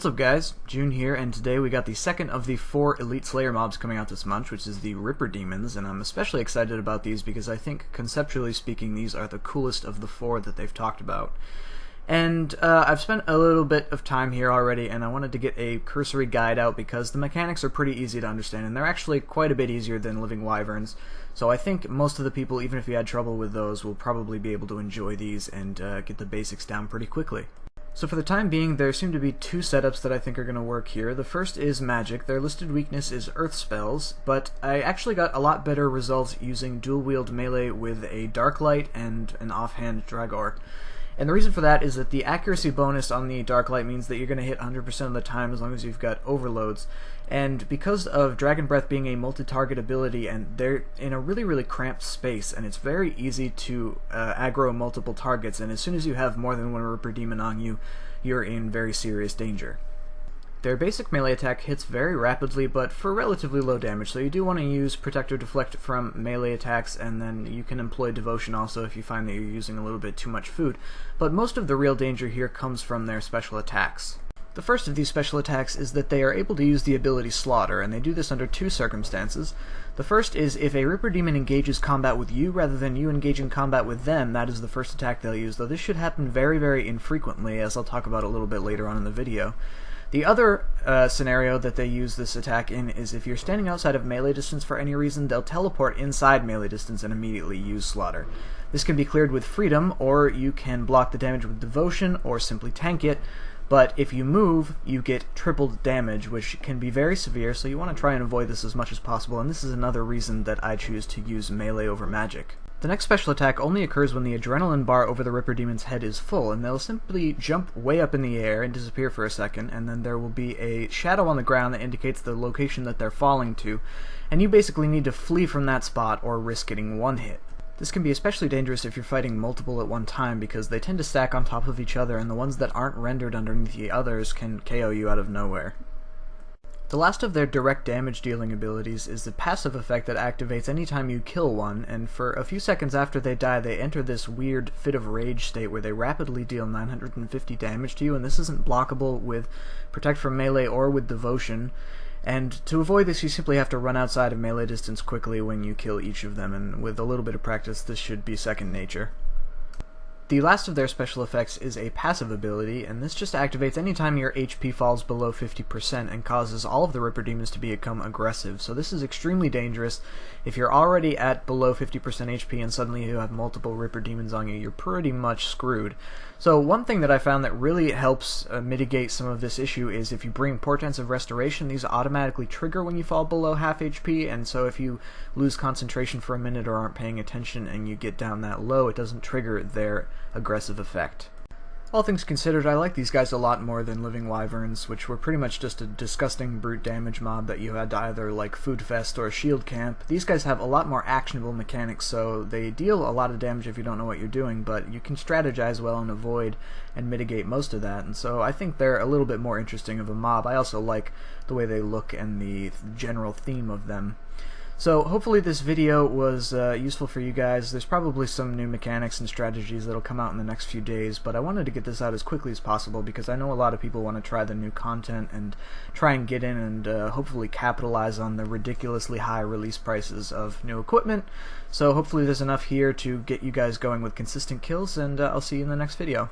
What's up guys, June here, and today we got the second of the 4 Elite Slayer mobs coming out this month, which is the Ripper Demons, and I'm especially excited about these because I think, conceptually speaking, these are the coolest of the 4 that they've talked about. And I've spent a little bit of time here already, and I wanted to get a cursory guide out because the mechanics are pretty easy to understand, and they're actually quite a bit easier than Living Wyverns. So I think most of the people, even if you had trouble with those, will probably be able to enjoy these and get the basics down pretty quickly. So for the time being, there seem to be 2 setups that I think are going to work here. The first is magic. Their listed weakness is earth spells, but I actually got a lot better results using dual-wield melee with a Darklight and an offhand Dragor. And the reason for that is that the accuracy bonus on the Darklight means that you're going to hit 100% of the time as long as you've got overloads. And because of Dragon Breath being a multi-target ability, and they're in a really cramped space, and it's very easy to aggro multiple targets, and as soon as you have more than one Ripper Demon on you, you're in very serious danger. Their basic melee attack hits very rapidly, but for relatively low damage, so you do want to use Protect or Deflect from melee attacks, and then you can employ Devotion also if you find that you're using a little bit too much food. But most of the real danger here comes from their special attacks. The first of these special attacks is that they are able to use the ability Slaughter, and they do this under 2 circumstances. The first is if a Ripper Demon engages combat with you rather than you engaging combat with them, that is the first attack they'll use, though this should happen very infrequently, as I'll talk about a little bit later on in the video. The other scenario that they use this attack in is if you're standing outside of melee distance for any reason, they'll teleport inside melee distance and immediately use Slaughter. This can be cleared with Freedom, or you can block the damage with Devotion, or simply tank it, but if you move, you get tripled damage, which can be very severe, so you want to try and avoid this as much as possible, and this is another reason that I choose to use melee over magic. The next special attack only occurs when the adrenaline bar over the Ripper Demon's head is full, and they'll simply jump way up in the air and disappear for a second, and then there will be a shadow on the ground that indicates the location that they're falling to, and you basically need to flee from that spot or risk getting one hit. This can be especially dangerous if you're fighting multiple at one time because they tend to stack on top of each other, and the ones that aren't rendered underneath the others can KO you out of nowhere. The last of their direct damage dealing abilities is the passive effect that activates anytime you kill one, and for a few seconds after they die they enter this weird fit of rage state where they rapidly deal 950 damage to you, and this isn't blockable with Protect from Melee or with Devotion. And to avoid this, you simply have to run outside of melee distance quickly when you kill each of them, and with a little bit of practice this should be second nature. The last of their special effects is a passive ability, and this just activates anytime your HP falls below 50% and causes all of the Ripper Demons to become aggressive. So this is extremely dangerous. If you're already at below 50% HP and suddenly you have multiple Ripper Demons on you, you're pretty much screwed. So one thing that I found that really helps mitigate some of this issue is if you bring Portents of Restoration, these automatically trigger when you fall below half HP, and so if you lose concentration for a minute or aren't paying attention and you get down that low, it doesn't trigger their aggressive effect. All things considered, I like these guys a lot more than Living Wyverns, which were pretty much just a disgusting brute damage mob that you had to either like Food Fest or Shield Camp. These guys have a lot more actionable mechanics, so they deal a lot of damage if you don't know what you're doing, but you can strategize well and avoid and mitigate most of that, and so I think they're a little bit more interesting of a mob. I also like the way they look and the general theme of them. So hopefully this video was useful for you guys. There's probably some new mechanics and strategies that'll come out in the next few days, but I wanted to get this out as quickly as possible because I know a lot of people want to try the new content and try and get in and hopefully capitalize on the ridiculously high release prices of new equipment. So hopefully there's enough here to get you guys going with consistent kills, and I'll see you in the next video.